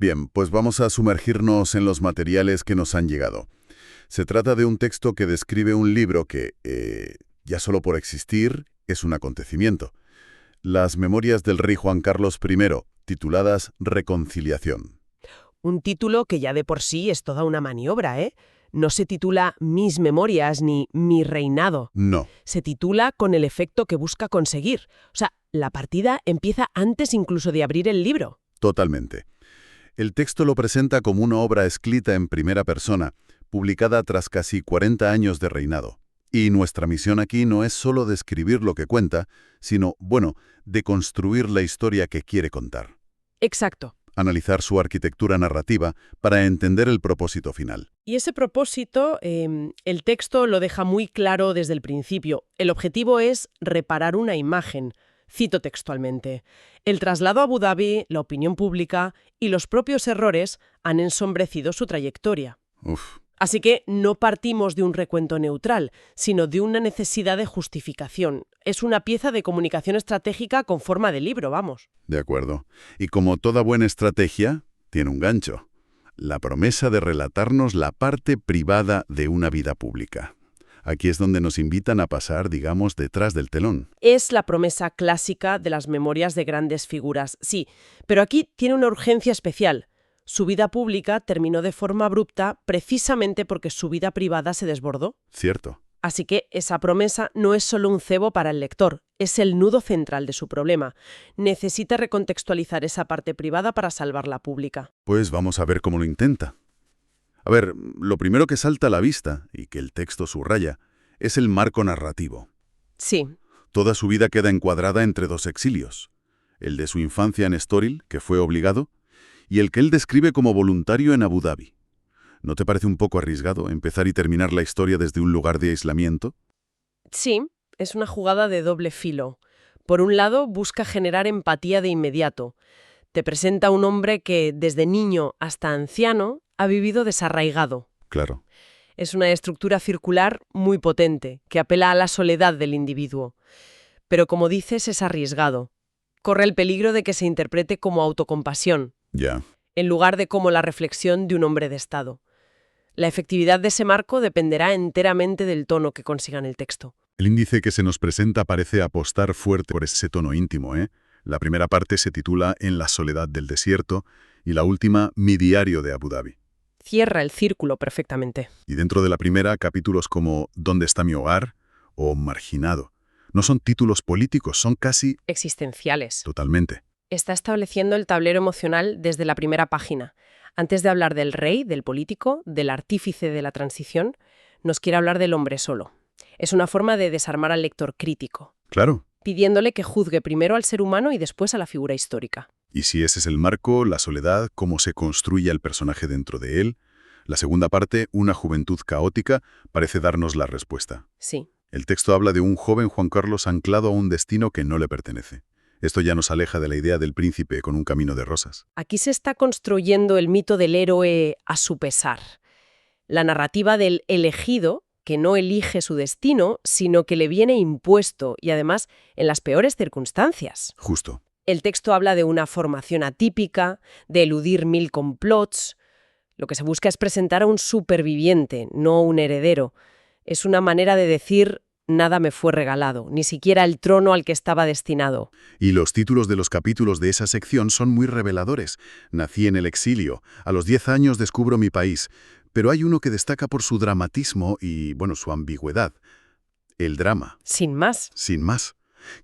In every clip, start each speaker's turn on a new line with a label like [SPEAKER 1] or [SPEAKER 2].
[SPEAKER 1] Bien, pues vamos a sumergirnos en los materiales que nos han llegado. Se trata de un texto que describe un libro que, ya solo por existir, es un acontecimiento. Las memorias del rey Juan Carlos I, tituladas Reconciliación.
[SPEAKER 2] Un título que ya de por sí es toda una maniobra, ¿eh? No se titula Mis memorias ni Mi reinado.
[SPEAKER 1] No,
[SPEAKER 2] Se titula con el efecto que busca conseguir. O sea, la partida empieza antes incluso de abrir el libro.
[SPEAKER 1] totalmente. El texto lo presenta como una obra escrita en primera persona, publicada tras casi 40 años de reinado. Y nuestra misión aquí no es solo describir lo que cuenta, sino, de construir la historia que quiere contar.
[SPEAKER 2] Exacto.
[SPEAKER 1] Analizar su arquitectura narrativa para entender el propósito final.
[SPEAKER 2] Y ese propósito, el texto lo deja muy claro desde el principio. El objetivo es reparar una imagen. Cito textualmente: el traslado a Abu Dhabi, la opinión pública y los propios errores han ensombrecido su trayectoria.
[SPEAKER 1] Uf,
[SPEAKER 2] Así que no partimos de un recuento neutral, sino de una necesidad de justificación. Es una pieza de comunicación estratégica con forma de libro, vamos.
[SPEAKER 1] de acuerdo. Y como toda buena estrategia, tiene un gancho. La promesa de relatarnos la parte privada de una vida pública. Aquí es donde nos invitan a pasar, digamos, detrás del telón.
[SPEAKER 2] Es la promesa clásica de las memorias de grandes figuras, sí, pero aquí tiene una urgencia especial. Su vida pública terminó de forma abrupta precisamente porque su vida privada se desbordó.
[SPEAKER 1] Cierto.
[SPEAKER 2] Así que esa promesa no es solo un cebo para el lector, es el nudo central de su problema. Necesita recontextualizar esa parte privada para salvar la pública.
[SPEAKER 1] Pues vamos a ver cómo lo intenta. A ver, lo primero que salta a la vista, y que el texto subraya, es el marco narrativo.
[SPEAKER 2] Sí,
[SPEAKER 1] Toda su vida queda encuadrada entre dos exilios. El de su infancia en Estoril, que fue obligado, y el que él describe como voluntario en Abu Dhabi. ¿No te parece un poco arriesgado empezar y terminar la historia desde un lugar de aislamiento?
[SPEAKER 2] sí, es una jugada de doble filo. Por un lado, busca generar empatía de inmediato. Te presenta a un hombre que, desde niño hasta anciano, ha vivido desarraigado.
[SPEAKER 1] Claro.
[SPEAKER 2] Es una estructura circular muy potente, que apela a la soledad del individuo. Pero como dices, es arriesgado. Corre el peligro de que se interprete como autocompasión,
[SPEAKER 1] Ya.
[SPEAKER 2] en lugar de como la reflexión de un hombre de Estado. La efectividad de ese marco dependerá enteramente del tono que consiga en el texto.
[SPEAKER 1] El índice que se nos presenta parece apostar fuerte por ese tono íntimo, ¿eh? La primera parte se titula En la soledad del desierto y la última Mi diario de Abu Dhabi.
[SPEAKER 2] Cierra el círculo perfectamente.
[SPEAKER 1] Y dentro de la primera, capítulos como ¿Dónde está mi hogar? O Marginado. No son títulos políticos, son casi
[SPEAKER 2] Existenciales.
[SPEAKER 1] totalmente.
[SPEAKER 2] Está estableciendo el tablero emocional desde la primera página. Antes de hablar del rey, del político, del artífice de la transición, nos quiere hablar del hombre solo. Es una forma de desarmar al lector crítico,
[SPEAKER 1] Claro.
[SPEAKER 2] pidiéndole que juzgue primero al ser humano y después a la figura histórica.
[SPEAKER 1] Y si ese es el marco, la soledad, cómo se construye el personaje dentro de él, la segunda parte, una juventud caótica, parece darnos la respuesta.
[SPEAKER 2] Sí,
[SPEAKER 1] El texto habla de un joven Juan Carlos anclado a un destino que no le pertenece. Esto ya nos aleja de la idea del príncipe con un camino de rosas.
[SPEAKER 2] aquí se está construyendo el mito del héroe a su pesar. La narrativa del elegido, que no elige su destino, sino que le viene impuesto y además en las peores circunstancias.
[SPEAKER 1] Justo.
[SPEAKER 2] El texto habla de una formación atípica, de eludir 1000 complots. Lo que se busca es presentar a un superviviente, no un heredero. Es una manera de decir: nada me fue regalado, ni siquiera el trono al que estaba destinado.
[SPEAKER 1] Y los títulos de los capítulos de esa sección son muy reveladores. Nací en el exilio. A los 10 años descubro mi país. Pero hay uno que destaca por su dramatismo y, su ambigüedad. El drama,
[SPEAKER 2] Sin más.
[SPEAKER 1] sin más,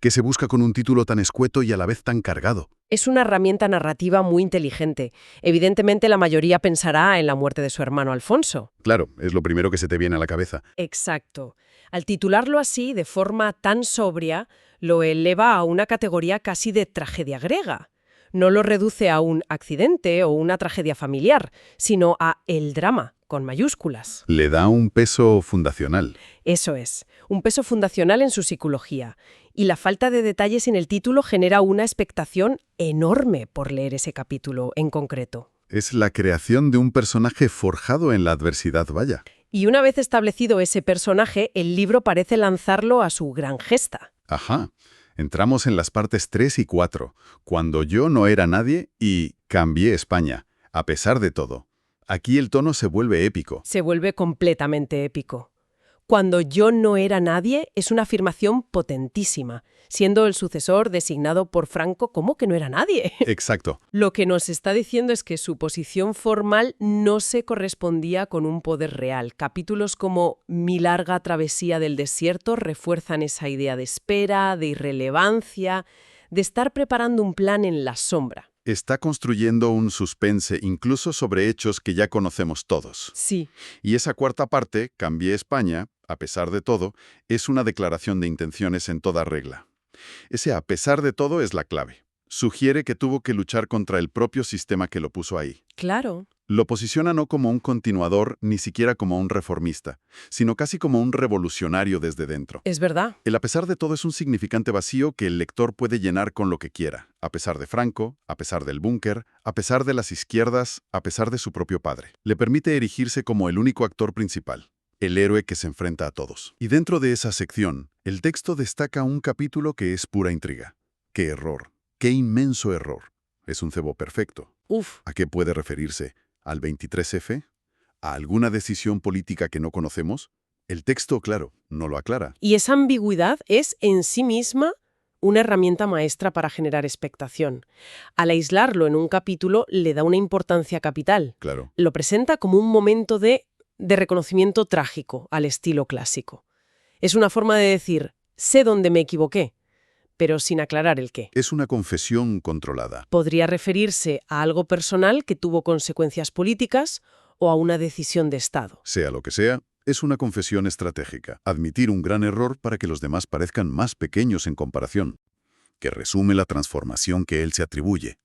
[SPEAKER 1] que se busca con un título tan escueto y a la vez tan cargado.
[SPEAKER 2] Es una herramienta narrativa muy inteligente. Evidentemente la mayoría pensará en la muerte de su hermano Alfonso.
[SPEAKER 1] Claro, es lo primero que se te viene a la cabeza.
[SPEAKER 2] Exacto. Al titularlo así, de forma tan sobria, lo eleva a una categoría casi de tragedia griega. No lo reduce a un accidente o una tragedia familiar, sino a el drama, con mayúsculas.
[SPEAKER 1] Le da un peso fundacional.
[SPEAKER 2] Eso es, un peso fundacional en su psicología. Y la falta de detalles en el título genera una expectación enorme por leer ese capítulo en concreto.
[SPEAKER 1] Es la creación de un personaje forjado en la adversidad, vaya.
[SPEAKER 2] Y una vez establecido ese personaje, el libro parece lanzarlo a su gran gesta.
[SPEAKER 1] Ajá. Entramos en las partes 3 y 4, cuando yo no era nadie y cambié España. A pesar de todo, aquí el tono se vuelve épico.
[SPEAKER 2] Se vuelve completamente épico. Cuando yo no era nadie es una afirmación potentísima. Siendo el sucesor designado por Franco, ¿cómo que no era nadie?
[SPEAKER 1] Exacto.
[SPEAKER 2] Lo que nos está diciendo es que su posición formal no se correspondía con un poder real. Capítulos como Mi larga travesía del desierto refuerzan esa idea de espera, de irrelevancia, de estar preparando un plan en la sombra.
[SPEAKER 1] Está construyendo un suspense incluso sobre hechos que ya conocemos todos.
[SPEAKER 2] Sí,
[SPEAKER 1] Y esa cuarta parte, Cambié España, a pesar de todo, es una declaración de intenciones en toda regla. Ese a pesar de todo es la clave. Sugiere que tuvo que luchar contra el propio sistema que lo puso ahí.
[SPEAKER 2] claro.
[SPEAKER 1] Lo posiciona no como un continuador, ni siquiera como un reformista, sino casi como un revolucionario desde dentro.
[SPEAKER 2] Es verdad.
[SPEAKER 1] El a pesar de todo es un significante vacío que el lector puede llenar con lo que quiera, a pesar de Franco, a pesar del búnker, a pesar de las izquierdas, a pesar de su propio padre. Le permite erigirse como el único actor principal, el héroe que se enfrenta a todos. Y dentro de esa sección, el texto destaca un capítulo que es pura intriga. ¡Qué error! ¡Qué inmenso error! Es un cebo perfecto.
[SPEAKER 2] Uf.
[SPEAKER 1] ¿A qué puede referirse? ¿Al 23F? ¿A alguna decisión política que no conocemos? El texto, claro, no lo aclara.
[SPEAKER 2] Y esa ambigüedad es en sí misma una herramienta maestra para generar expectación. Al aislarlo en un capítulo le da una importancia capital.
[SPEAKER 1] Claro.
[SPEAKER 2] Lo presenta como un momento de reconocimiento trágico al estilo clásico. Es una forma de decir, sé dónde me equivoqué, pero sin aclarar el qué.
[SPEAKER 1] Es una confesión controlada.
[SPEAKER 2] Podría referirse a algo personal que tuvo consecuencias políticas o a una decisión de Estado.
[SPEAKER 1] Sea lo que sea, es una confesión estratégica. Admitir un gran error para que los demás parezcan más pequeños en comparación, que resume la transformación que él se atribuye.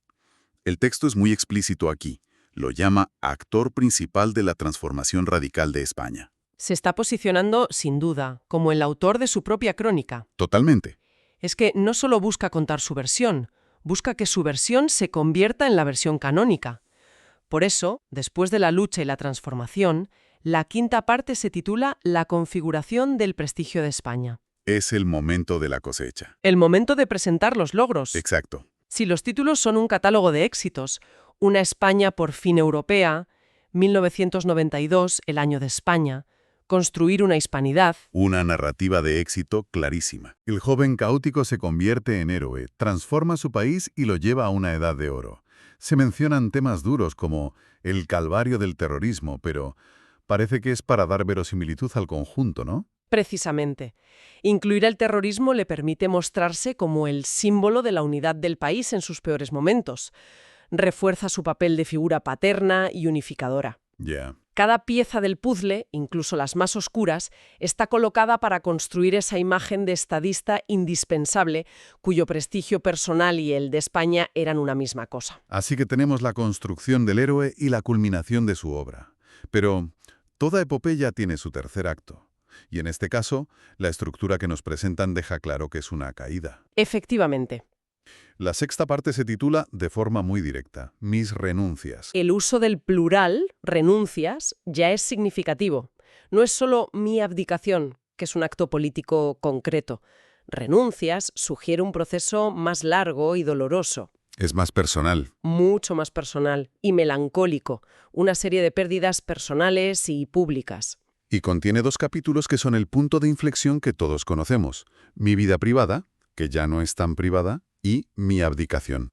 [SPEAKER 1] El texto es muy explícito aquí. Lo llama actor principal de la transformación radical de España.
[SPEAKER 2] Se está posicionando, sin duda, como el autor de su propia crónica.
[SPEAKER 1] Totalmente.
[SPEAKER 2] Es que no solo busca contar su versión, busca que su versión se convierta en la versión canónica. Por eso, después de la lucha y la transformación, la quinta parte se titula La configuración del prestigio de España.
[SPEAKER 1] Es el momento de la cosecha.
[SPEAKER 2] El momento de presentar los logros.
[SPEAKER 1] Exacto.
[SPEAKER 2] Si los títulos son un catálogo de éxitos, Una España por fin europea, 1992, el año de España, Construir una hispanidad.
[SPEAKER 1] Una narrativa de éxito clarísima. El joven caótico se convierte en héroe, transforma su país y lo lleva a una edad de oro. Se mencionan temas duros como el calvario del terrorismo, pero parece que es para dar verosimilitud al conjunto, ¿no?
[SPEAKER 2] Precisamente. Incluir el terrorismo le permite mostrarse como el símbolo de la unidad del país en sus peores momentos. Refuerza su papel de figura paterna y unificadora.
[SPEAKER 1] Ya.
[SPEAKER 2] Cada pieza del puzzle, incluso las más oscuras, está colocada para construir esa imagen de estadista indispensable, cuyo prestigio personal y el de España eran una misma cosa.
[SPEAKER 1] Así que tenemos la construcción del héroe y la culminación de su obra. Pero toda epopeya tiene su tercer acto. Y en este caso, la estructura que nos presentan deja claro que es una caída.
[SPEAKER 2] Efectivamente.
[SPEAKER 1] La sexta parte se titula, de forma muy directa, Mis renuncias.
[SPEAKER 2] El uso del plural, renuncias, ya es significativo. No es solo mi abdicación, que es un acto político concreto. Renuncias sugiere un proceso más largo y doloroso.
[SPEAKER 1] Es más personal.
[SPEAKER 2] Mucho más personal y melancólico. Una serie de pérdidas personales y públicas.
[SPEAKER 1] Y contiene 2 capítulos que son el punto de inflexión que todos conocemos. Mi vida privada, que ya no es tan privada, y mi abdicación.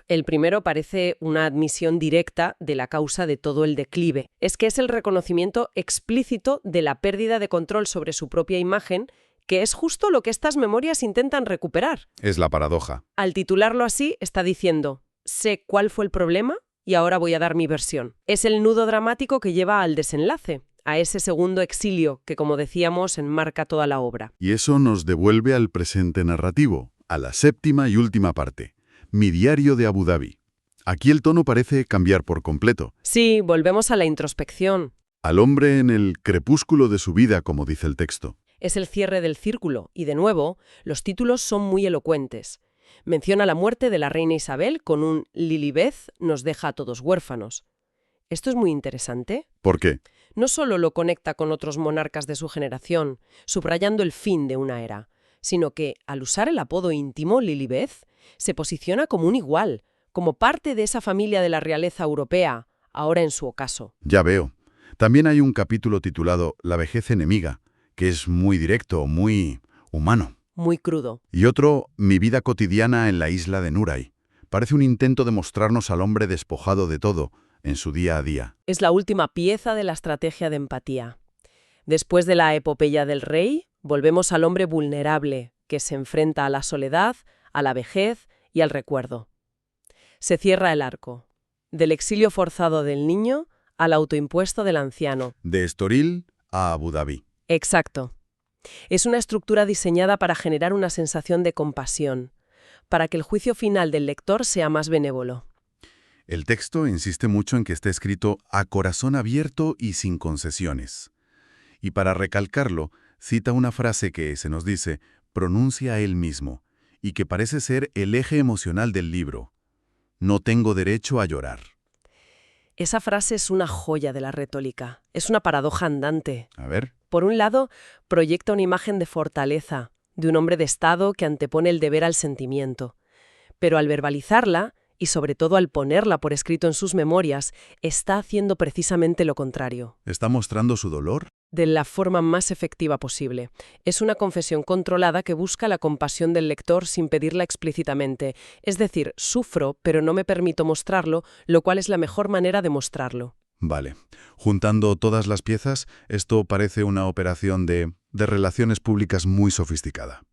[SPEAKER 2] El primero parece una admisión directa de la causa de todo el declive. Es que es el reconocimiento explícito de la pérdida de control sobre su propia imagen, que es justo lo que estas memorias intentan recuperar.
[SPEAKER 1] Es la paradoja.
[SPEAKER 2] Al titularlo así, está diciendo, sé cuál fue el problema y ahora voy a dar mi versión. Es el nudo dramático que lleva al desenlace, a ese segundo exilio que, como decíamos, enmarca toda la obra.
[SPEAKER 1] Y eso nos devuelve al presente narrativo, a la séptima y última parte, Mi diario de Abu Dhabi. Aquí el tono parece cambiar por completo.
[SPEAKER 2] Sí, volvemos a la introspección.
[SPEAKER 1] Al hombre en el crepúsculo de su vida, como dice el texto.
[SPEAKER 2] Es el cierre del círculo y, de nuevo, los títulos son muy elocuentes. Menciona la muerte de la reina Isabel con un Lilibeth nos deja a todos huérfanos. Esto es muy interesante.
[SPEAKER 1] ¿Por qué?
[SPEAKER 2] No solo lo conecta con otros monarcas de su generación, subrayando el fin de una era, sino que, al usar el apodo íntimo Lilibeth, se posiciona como un igual, como parte de esa familia de la realeza europea, ahora en su ocaso.
[SPEAKER 1] Ya veo. También hay un capítulo titulado La vejez enemiga, que es muy directo, muy humano.
[SPEAKER 2] Muy crudo.
[SPEAKER 1] Y otro, Mi vida cotidiana en la isla de Nuray. Parece un intento de mostrarnos al hombre despojado de todo, en su día a día.
[SPEAKER 2] Es la última pieza de la estrategia de empatía. Después de la epopeya del rey, volvemos al hombre vulnerable, que se enfrenta a la soledad, a la vejez y al recuerdo. Se cierra el arco. Del exilio forzado del niño al autoimpuesto del anciano.
[SPEAKER 1] De Estoril a Abu Dhabi.
[SPEAKER 2] Exacto. Es una estructura diseñada para generar una sensación de compasión, para que el juicio final del lector sea más benévolo.
[SPEAKER 1] El texto insiste mucho en que esté escrito a corazón abierto y sin concesiones. Y para recalcarlo, cita una frase que, se nos dice, pronuncia él mismo, y que parece ser el eje emocional del libro. No tengo derecho a llorar.
[SPEAKER 2] Esa frase es una joya de la retórica. Es una paradoja andante.
[SPEAKER 1] A ver.
[SPEAKER 2] Por un lado, proyecta una imagen de fortaleza, de un hombre de Estado que antepone el deber al sentimiento. Pero al verbalizarla, y sobre todo al ponerla por escrito en sus memorias, está haciendo precisamente lo contrario.
[SPEAKER 1] ¿Está mostrando su dolor?
[SPEAKER 2] De la forma más efectiva posible. Es una confesión controlada que busca la compasión del lector sin pedirla explícitamente. Es decir, sufro, pero no me permito mostrarlo, lo cual es la mejor manera de mostrarlo.
[SPEAKER 1] Vale. Juntando todas las piezas, esto parece una operación de relaciones públicas muy sofisticada.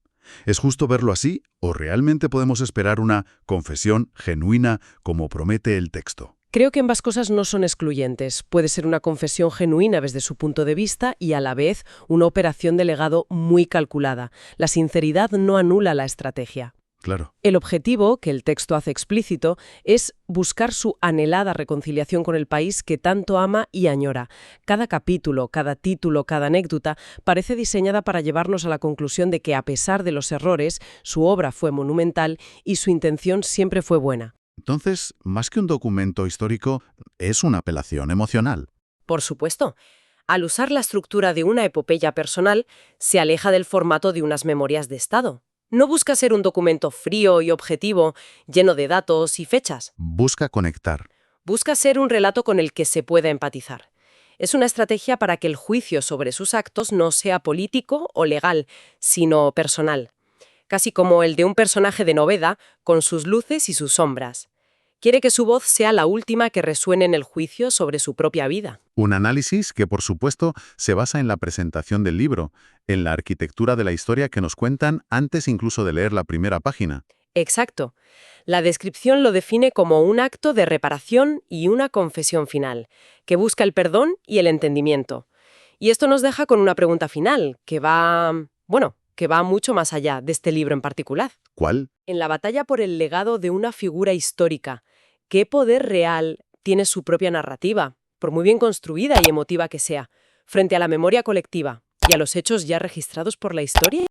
[SPEAKER 1] ¿Es justo verlo así o realmente podemos esperar una confesión genuina como promete el texto?
[SPEAKER 2] Creo que ambas cosas no son excluyentes. Puede ser una confesión genuina desde su punto de vista y a la vez una operación de legado muy calculada. La sinceridad no anula la estrategia.
[SPEAKER 1] Claro.
[SPEAKER 2] El objetivo, que el texto hace explícito, es buscar su anhelada reconciliación con el país que tanto ama y añora. Cada capítulo, cada título, cada anécdota parece diseñada para llevarnos a la conclusión de que, a pesar de los errores, su obra fue monumental y su intención siempre fue buena.
[SPEAKER 1] Entonces, más que un documento histórico, es una apelación emocional.
[SPEAKER 2] Por supuesto. Al usar la estructura de una epopeya personal, se aleja del formato de unas memorias de Estado. No busca ser un documento frío y objetivo, lleno de datos y fechas.
[SPEAKER 1] Busca conectar.
[SPEAKER 2] Busca ser un relato con el que se pueda empatizar. Es una estrategia para que el juicio sobre sus actos no sea político o legal, sino personal. Casi como el de un personaje de novela, con sus luces y sus sombras. Quiere que su voz sea la última que resuene en el juicio sobre su propia vida.
[SPEAKER 1] Un análisis que, por supuesto, se basa en la presentación del libro, en la arquitectura de la historia que nos cuentan antes incluso de leer la primera página.
[SPEAKER 2] Exacto. La descripción lo define como un acto de reparación y una confesión final, que busca el perdón y el entendimiento. Y esto nos deja con una pregunta final, que va mucho más allá de este libro en particular.
[SPEAKER 1] ¿Cuál?
[SPEAKER 2] En la batalla por el legado de una figura histórica, ¿qué poder real tiene su propia narrativa, por muy bien construida y emotiva que sea, frente a la memoria colectiva y a los hechos ya registrados por la historia?